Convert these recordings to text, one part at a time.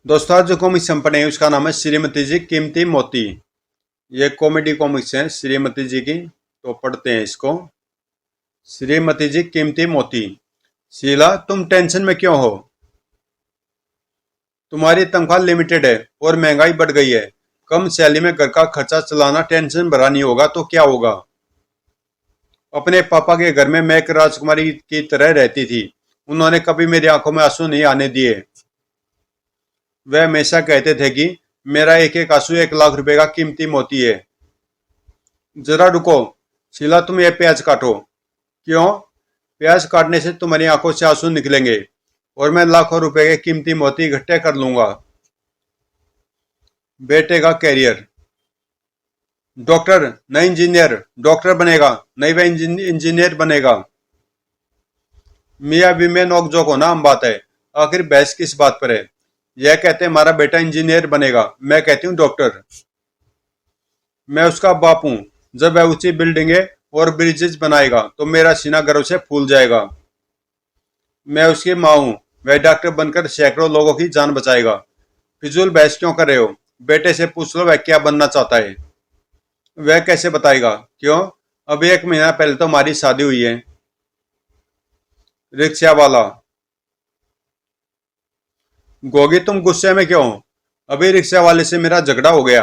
दोस्तों आज जो कॉमिक्स हम पढ़े हैं उसका नाम है श्रीमती जी कीमती मोती। ये कॉमेडी कॉमिक्स हैं श्रीमती जी की, तो पढ़ते हैं इसको। श्रीमती जी कीमती मोती। शीला, तुम टेंशन में क्यों हो? तुम्हारी तनख्वाह लिमिटेड है और महंगाई बढ़ गई है। कम सैलरी में घर का खर्चा चलाना टेंशन भरा नहीं होगा तो क्या होगा? अपने पापा के घर में मैं एक राजकुमारी की तरह रहती थी। उन्होंने कभी मेरी आंखों में आंसू नहीं आने दिए। वह हमेशा कहते थे कि मेरा एक एक आंसू 1 लाख रुपए का कीमती मोती है। जरा रुको शीला, तुम ये प्याज काटो। क्यों? प्याज काटने से तुम्हारी आंखों से आंसू निकलेंगे और मैं लाखों रुपए के कीमती मोती इकट्ठे कर लूंगा। बेटे का कैरियर। डॉक्टर, नहीं इंजीनियर। डॉक्टर बनेगा, नहीं वह इंजीनियर बनेगा। मियाँ भी में नोकझोंक होना आम बात है। आखिर बहस किस बात पर है? यह कहते हैं हमारा बेटा इंजीनियर बनेगा, मैं कहती हूँ डॉक्टर। मैं उसका बाप हूँ। जब वह ऊंची बिल्डिंगें और ब्रिजेस बनाएगा तो मेरा सीना गर्व से फूल जाएगा। मैं उसकी माँ हूँ। वह डॉक्टर बनकर सैकड़ों लोगों की जान बचाएगा। फिजूल बहस क्यों कर रहे हो? बेटे से पूछ लो वह क्या बनना चाहता है। वह कैसे बताएगा? क्यों? अभी 1 महीना पहले तो हमारी शादी हुई है। रिक्शा वाला। गोगी, तुम गुस्से में क्यों? अभी रिक्शा वाले से मेरा झगड़ा हो गया।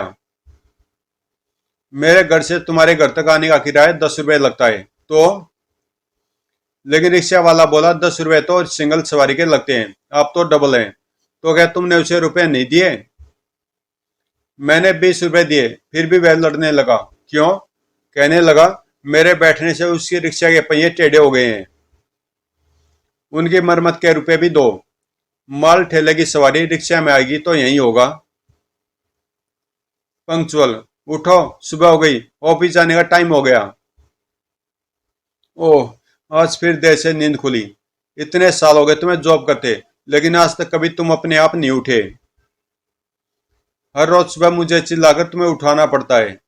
मेरे घर से तुम्हारे घर तक आने का किराया 10 रुपए लगता है तो। लेकिन रिक्शा वाला बोला 10 रुपए तो सिंगल सवारी के लगते हैं, आप तो डबल हैं। तो क्या तुमने उसे रुपए नहीं दिए? मैंने 20 रुपए दिए, फिर भी वह लड़ने लगा। क्यों? कहने लगा मेरे बैठने से उसकी रिक्शा के पहिए टेढ़े हो गए हैं। उनकी मरम्मत के रुपए भी दो। माल ठेले की सवारी रिक्शा में आएगी तो यही होगा। पंक्चुअल। उठो, सुबह हो गई, ऑफिस जाने का टाइम हो गया। ओह, आज फिर देर से नींद खुली। इतने साल हो गए तुम्हें जॉब करते, लेकिन आज तक कभी तुम अपने आप नहीं उठे। हर रोज सुबह मुझे चिल्लाकर तुम्हें उठाना पड़ता है।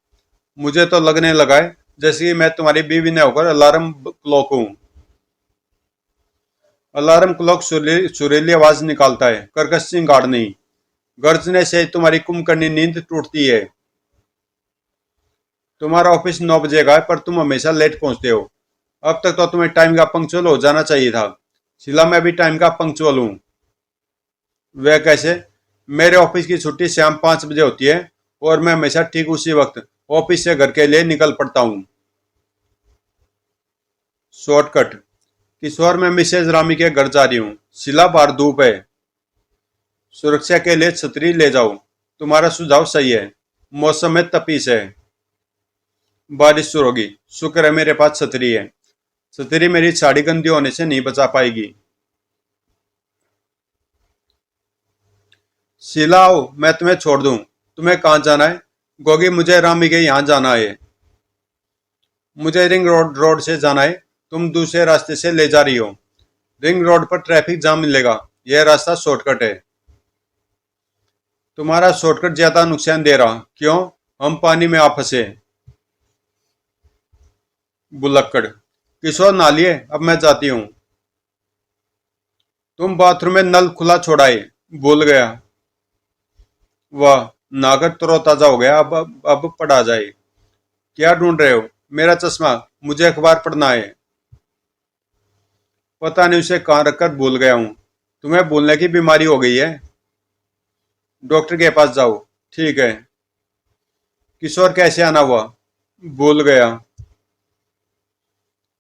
मुझे तो लगने लगा है जैसे कि मैं तुम्हारी बीवी न होकर अलार्म क्लॉक हूँ। अलार्म क्लॉक सुरीली आवाज निकालता है, कर्कश चिंगाड़ नहीं। गर्जने से तुम्हारी कुंभकर्णी नींद टूटती है। तुम्हारा ऑफिस 9 बजे का है पर तुम हमेशा लेट पहुंचते हो। अब तक तो तुम्हें टाइम का पंक्चुअल हो जाना चाहिए था। शीला, मैं भी टाइम का पंक्चुअल हूँ। वह कैसे? मेरे ऑफिस की छुट्टी शाम 5 बजे होती है और मैं हमेशा ठीक उसी वक्त ऑफिस से घर के लिए निकल पड़ता हूँ। शॉर्टकट। किशोर, मैं मिसेज रामी के घर जा रही हूँ। शीला, बाहर धूप है। सुरक्षा के लिए छतरी ले जाओ। तुम्हारा सुझाव सही है। मौसम में तपीस है। बारिश शुरू होगी। शुक्र है मेरे पास छतरी है। छतरी मेरी साड़ी गंदी होने से नहीं बचा पाएगी। शीला, आओ मैं तुम्हें छोड़ दूं। तुम्हें कहाँ जाना है? गोगी, मुझे रामी के यहाँ जाना है। मुझे रिंग रोड से जाना है। तुम दूसरे रास्ते से ले जा रही हो। रिंग रोड पर ट्रैफिक जाम मिलेगा। यह रास्ता शॉर्टकट है। तुम्हारा शॉर्टकट ज्यादा नुकसान दे रहा। क्यों? हम पानी में आ फंसे। बुलक्कड़। किशोर, नालिए, अब मैं जाती हूँ। तुम बाथरूम में नल खुला छोड़ा है। भूल गया। वाह, नागर तरोताजा हो गया। अब पढ़ा जाए। क्या ढूंढ रहे हो? मेरा चश्मा, मुझे अखबार पढ़ना है। पता नहीं उसे कहाँ रखकर भूल गया हूँ। तुम्हें भूलने की बीमारी हो गई है। डॉक्टर के पास जाओ। ठीक है। किशोर, कैसे आना हुआ? भूल गया।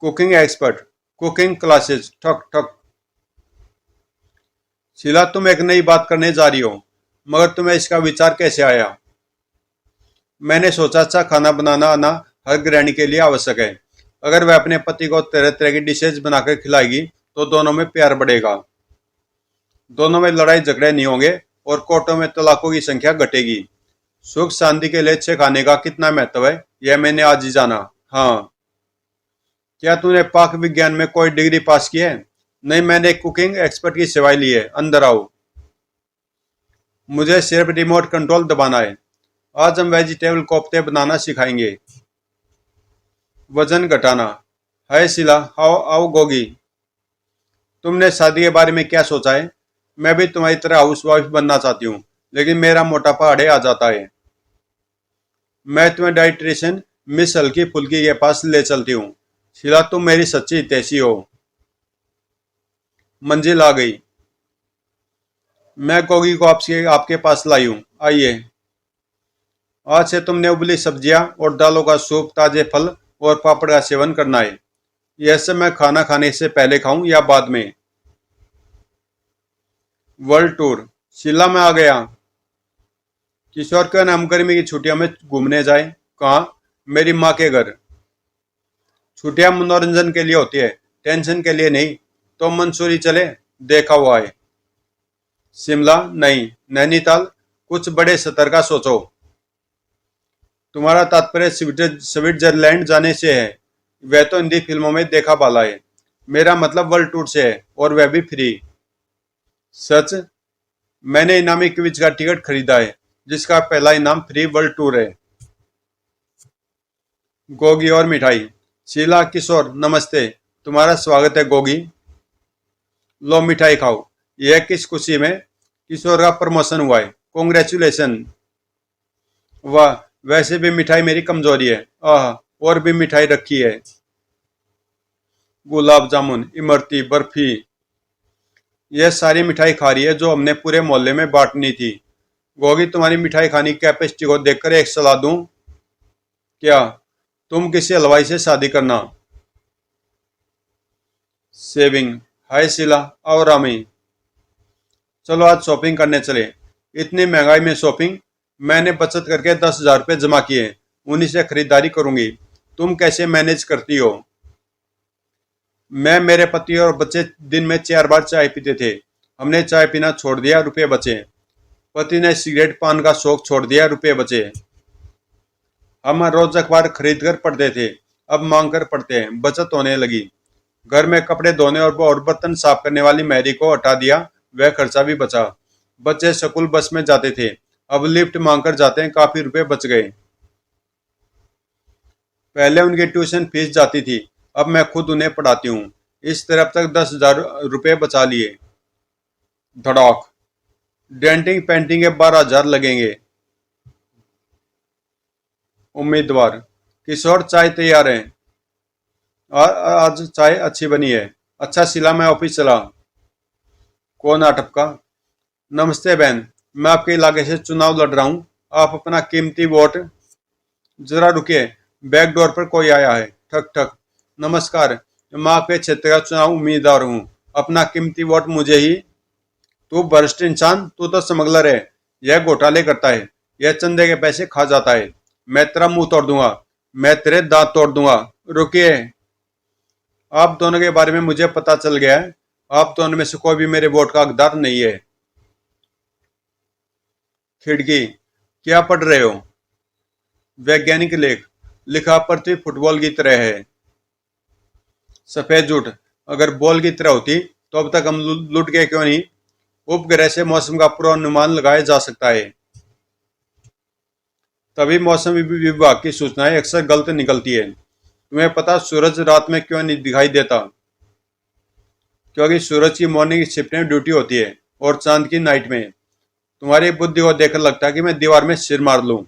Cooking expert. Cooking classes. ठक ठक। शीला, तुम एक नई बात करने जा रही हो, मगर तुम्हें इसका विचार कैसे आया? मैंने सोचा अच्छा खाना बनाना आना हर गृहिणी के लिए आवश्यक है। अगर वह अपने पति को तरह तरह की डिशेज बनाकर खिलाएगी तो दोनों में प्यार बढ़ेगा। दोनों में लड़ाई झगड़े नहीं होंगे और कोर्टों में तलाकों की संख्या घटेगी। सुख शांति के लिए अच्छे खाने का कितना महत्व है यह मैंने आज ही जाना। हाँ। क्या तूने पाक विज्ञान में कोई डिग्री पास की है? नहीं, मैंने एक कुकिंग एक्सपर्ट की सेवाएं ली है। अंदर आओ। मुझे सिर्फ रिमोट कंट्रोल दबाना है। आज हम वेजिटेबल कोफ्ते बनाना सिखाएंगे। वजन घटाना। हाय शीला, आओ आओ गोगी। तुमने शादी के बारे में क्या सोचा है? मैं भी तुम्हारी तरह हाउस वाइफ बनना चाहती हूँ, लेकिन मेरा मोटापा अड़े आ जाता है। मैं तुम्हें डाइट्रिशियन मिस हल्की फुल्की के पास ले चलती हूँ। शीला, तुम मेरी सच्ची हितैषी हो। मंजिल आ गई। मैं गोगी को आपसे आपके पास लाई हूँ, आइए। आज से तुमने उबली सब्जियां और दालों का सूप, ताजे फल और पापड़ का सेवन करना है। यह सब मैं खाना खाने से पहले खाऊं या बाद में? World tour. शिमला में आ गया। किशोर का नाम गर्मी की छुट्टियों में घूमने जाए। कहाँ? मेरी माँ के घर। छुट्टियां मनोरंजन के लिए होती है, टेंशन के लिए नहीं। तो मंसूरी चले, देखा हुआ है। शिमला नहीं, नैनीताल। कुछ बड़े स्तर का सोचो। तुम्हारा तात्पर्य स्विट्जरलैंड जाने से है? वह तो हिंदी फिल्मों में देखा वाला है। मेरा मतलब वर्ल्ड टूर से है, और वह भी फ्री। सच? मैंने इनामी क्विज का टिकट खरीदा है, जिसका पहला इनाम फ्री वर्ल्ड टूर है। गोगी और मिठाई। शीला, किशोर नमस्ते। तुम्हारा स्वागत है गोगी। लो मिठाई खाओ। यह किस खुशी में? किशोर का प्रमोशन हुआ है, कॉन्ग्रेचुलेशन। वाह, वैसे भी मिठाई मेरी कमजोरी है। आह, और भी मिठाई रखी है। गुलाब जामुन, इमरती, बर्फी। यह सारी मिठाई खा रही है जो हमने पूरे मोहल्ले में बांटनी थी। गोगी, तुम्हारी मिठाई खाने की कैपेसिटी को देखकर एक सलाह दूं क्या? तुम किसी हलवाई से शादी करना। सेविंग। हाय शीला और रामी, चलो आज शॉपिंग करने चले। इतनी महंगाई में शॉपिंग? मैंने बचत करके 10,000 रुपये जमा किए, उन्हीं से खरीदारी करूंगी। तुम कैसे मैनेज करती हो? मैं, मेरे पति और बच्चे दिन में 4 बार चाय पीते थे। हमने चाय पीना छोड़ दिया, रुपये बचे। पति ने सिगरेट पान का शौक छोड़ दिया, रुपये बचे। हम रोज अखबार खरीद कर पढ़ते थे, अब मांग कर पढ़ते हैं, बचत होने लगी। घर में कपड़े धोने और बर्तन साफ करने वाली मैरी को हटा दिया, वह खर्चा भी बचा। बच्चे स्कूल बस में जाते थे, अब लिफ्ट मांग कर जाते हैं, काफी रुपए बच गए। पहले उनकी ट्यूशन फीस जाती थी, अब मैं खुद उन्हें पढ़ाती हूँ। इस तरफ तक 10,000 रुपये बचा लिए। धड़ाक। डेंटिंग पेंटिंग के 12,000 लगेंगे। उम्मीदवार। किशोर, चाय तैयार है। आज चाय अच्छी बनी है। अच्छा सिला, मैं ऑफिस चला। कौन आटपका? नमस्ते बहन, मैं आपके इलाके से चुनाव लड़ रहा हूँ। आप अपना कीमती वोट। जरा रुकिए, बैक डोर पर कोई आया है। ठक ठक। नमस्कार, मैं आपके क्षेत्र का चुनाव उम्मीदवार हूँ। अपना कीमती वोट मुझे ही। तू भ्रष्ट इंसान, तू तो स्मगलर है। यह घोटाले करता है, यह चंदे के पैसे खा जाता है। मैं तेरा मुंह तोड़ दूंगा, मैं तेरे दांत तोड़ दूंगा। रुकिए, आप दोनों के बारे में मुझे पता चल गया है। आप दोनों में से कोई भी मेरे वोट का हकदार नहीं है। खिड़की। क्या पढ़ रहे हो? वैज्ञानिक लेख। लिखा, पृथ्वी फुटबॉल की तरह है। सफेद झूठ। अगर बॉल की तरह होती तो अब तक हम लुट गए क्यों नहीं? उपग्रह से मौसम का पूर्वानुमान लगाया जा सकता है। तभी मौसम विभाग की सूचनाएं अक्सर गलत निकलती है। तुम्हें पता सूरज रात में क्यों नहीं दिखाई देता? क्योंकि सूरज की मॉर्निंग शिफ्ट में ड्यूटी होती है और चांद की नाइट में। तुम्हारी बुद्धि को देखकर लगता है कि मैं दीवार में सिर मार लूं।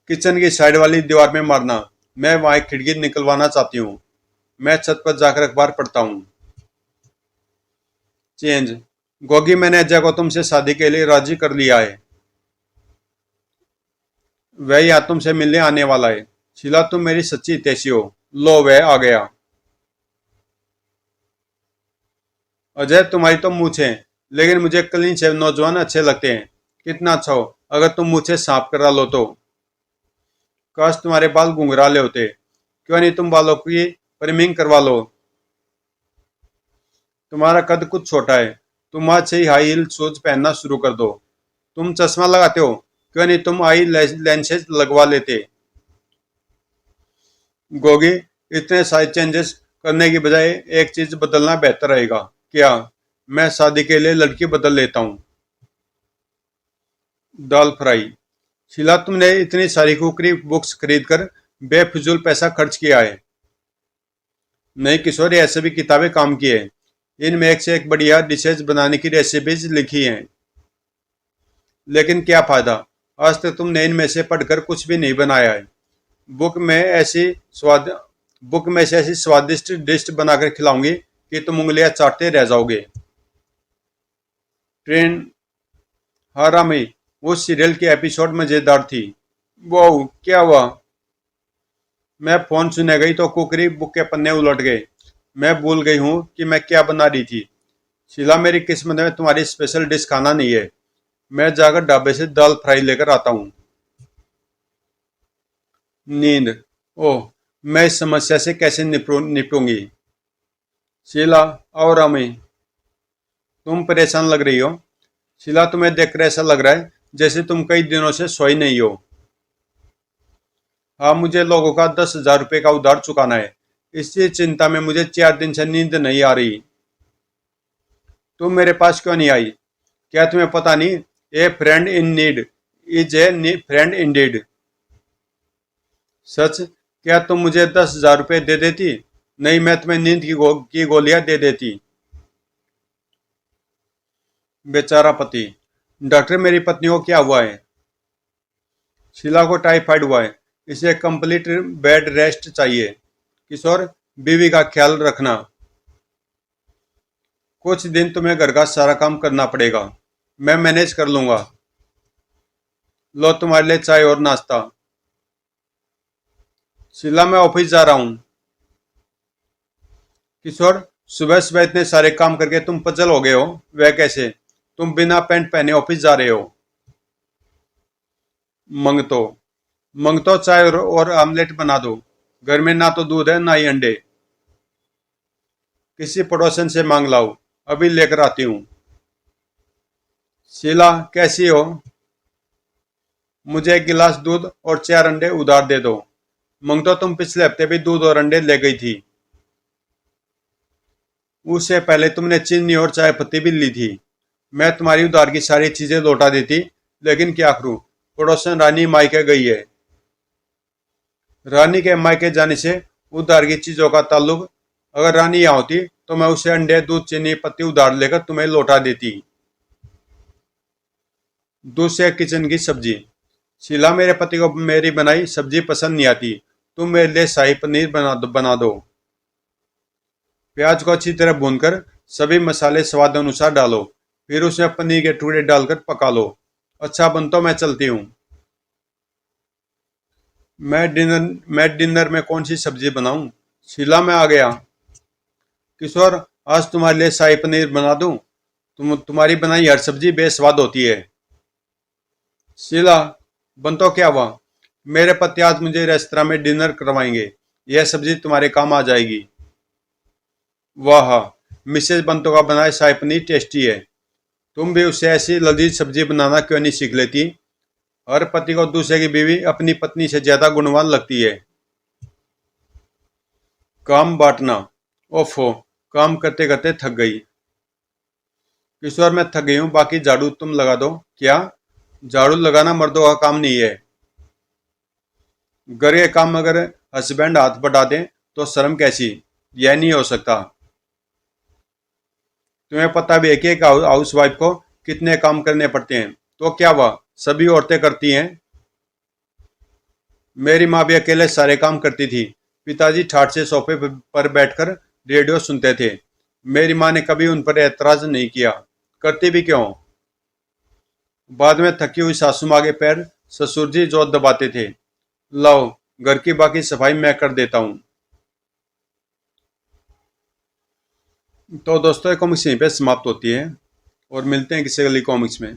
किचन की साइड वाली दीवार में मारना। मैं वहां एक खिड़की निकलवाना चाहती हूँ। मैं छत पर जाकर अखबार पढ़ता हूँ। चेंज। गोगी, मैंने अजय को तुमसे शादी के लिए राजी कर लिया है। वह यहाँ तुमसे मिलने आने वाला है। शीला, तुम मेरी सच्ची हितैषी हो। लो, वह आ गया। अजय, तुम्हारी तो मूछ है, लेकिन मुझे क्लीन शेव नौजवान अच्छे लगते हैं। कितना अच्छा हो अगर तुम मुझे साफ करा लो तो। काश तुम्हारे बाल घुंघराले होते। क्यों नहीं तुम बालों की परिमिंग करवा लो। तुम्हारा कद कुछ छोटा है, तुम आज से ही हाई हील शूज पहनना शुरू कर दो। तुम चश्मा लगाते हो, क्यों नहीं तुम आई लेंसेज लगवा लेते। गोगी, इतने सारे चेंजेस करने की बजाय एक चीज बदलना बेहतर रहेगा। क्या? मैं शादी के लिए लड़की बदल लेता हूँ। दाल फ्राई। शीला, तुमने इतनी सारी कुकरी बुक्स खरीद कर बेफिजूल पैसा खर्च किया है। नहीं किशोर, ऐसे भी किताबें काम की है। इनमें एक से एक बढ़िया डिशेज बनाने की रेसिपीज लिखी हैं, लेकिन क्या फायदा, आज तक तुमने इनमें से पढ़कर कुछ भी नहीं बनाया है। बुक में ऐसी स्वाद बुक में से ऐसी स्वादिष्ट डिश बनाकर खिलाऊंगी कि तुम उंगलियां चाटते रह जाओगे। ट्रेन। हाँ रामी, उस सीरियल की एपिसोड मजेदार थी। वो क्या हुआ? मैं फोन सुने गई तो कुकरी बुक के पन्ने उलट गए। मैं भूल गई हूँ कि मैं क्या बना रही थी। शीला, मेरी किस्मत में तुम्हारी स्पेशल डिश खाना नहीं है। मैं जाकर ढाबे से दाल फ्राई लेकर आता हूँ। नींद। ओह, मैं इस समस्या से कैसे निपटूंगी? शीला और अमी, तुम परेशान लग रही हो। शीला, तुम्हें देखकर ऐसा लग रहा है जैसे तुम कई दिनों से सोई नहीं हो। हाँ, मुझे लोगों का 10,000 रुपये का उधार चुकाना है। इसी चिंता में मुझे 4 दिन से नींद नहीं आ रही। तुम मेरे पास क्यों नहीं आई? क्या तुम्हें पता नहीं, a friend in need is a friend indeed. सच? क्या तुम मुझे 10,000 रुपये दे देती? नहीं, मैं तुम्हें नींद की गोलियां दे देती। बेचारा पति। डॉक्टर, मेरी पत्नी को क्या हुआ है? शीला को टाइफाइड हुआ है। इसे कंप्लीट बेड रेस्ट चाहिए। किशोर, बीवी का ख्याल रखना। कुछ दिन तुम्हें घर का सारा काम करना पड़ेगा। मैं मैनेज कर लूंगा। लो तुम्हारे लिए चाय और नाश्ता। शीला, मैं ऑफिस जा रहा हूँ। किशोर, सुबह सुबह इतने सारे काम करके तुम पजल हो गए हो। वह कैसे? तुम बिना पैंट पहने ऑफिस जा रहे हो। मंगतो। मंगतो, चाय और आमलेट बना दो। घर में ना तो दूध है ना ही अंडे। किसी पड़ोसन से मांग लाओ, अभी लेकर आती हूँ। शीला, कैसी हो? मुझे एक गिलास दूध और 4 अंडे उधार दे दो। मंगतो, तुम पिछले हफ्ते भी दूध और अंडे ले गई थी। उससे पहले तुमने चीनी और चाय पत्ती भी ली थी। मैं तुम्हारी उधार की सारी चीजें लौटा देती, लेकिन क्या करूं, पड़ोसन रानी मायके गई है। रानी के मायके जाने से उधार की चीजों का ताल्लुक? अगर रानी यहाँ होती तो मैं उसे अंडे, दूध, चीनी पत्ती उधार लेकर तुम्हें लौटा देती। दूसरे किचन की सब्जी। शीला, मेरे पति को मेरी बनाई सब्जी पसंद नहीं आती। तुम मेरे लिए शाही पनीर बना दो। प्याज को अच्छी तरह भूनकर सभी मसाले स्वाद अनुसार डालो। फिर उसमें पनीर के टुकड़े डालकर पका लो। अच्छा बन तो मैं चलती हूँ। मैं डिनर में कौन सी सब्जी बनाऊं? शीला, मैं आ गया। किशोर, आज तुम्हारे लिए शाही पनीर बना दूं? तुम्हारी बनाई हर सब्जी बेस्वाद होती है। शीला, बन तो क्या हुआ? मेरे पति आज मुझे रेस्तरां में डिनर करवाएंगे। यह सब्जी तुम्हारे काम आ जाएगी। वाह, मिसेज बंतो का बनाया शाही पनीर टेस्टी है। तुम भी उससे ऐसी लजीज सब्जी बनाना क्यों नहीं सीख लेती? हर पति को दूसरे की बीवी अपनी पत्नी से ज्यादा गुणवान लगती है। काम बांटना। ओफो, काम करते करते थक गई। किशोर, मैं थक गई हूँ, बाकी झाड़ू तुम लगा दो। क्या? झाड़ू लगाना मर्दों का काम नहीं है। घर के काम अगर हस्बैंड हाथ बटा दें तो शर्म कैसी? यह नहीं हो सकता। तुम्हें पता भी है कि एक हाउस वाइफ को कितने काम करने पड़ते हैं। तो क्या हुआ, सभी औरतें करती हैं। मेरी माँ भी अकेले सारे काम करती थी। पिताजी ठाठ से सोफे पर बैठकर रेडियो सुनते थे। मेरी माँ ने कभी उन पर एतराज नहीं किया। करती भी क्यों? बाद में थकी हुई सासू माँ के पैर ससुर जी जोत दबाते थे। लाओ, घर की बाकी सफाई मैं कर देता हूँ। तो दोस्तों, ये कॉमिक्स यहीं पे समाप्त होती है और मिलते हैं किसी अगली कॉमिक्स में।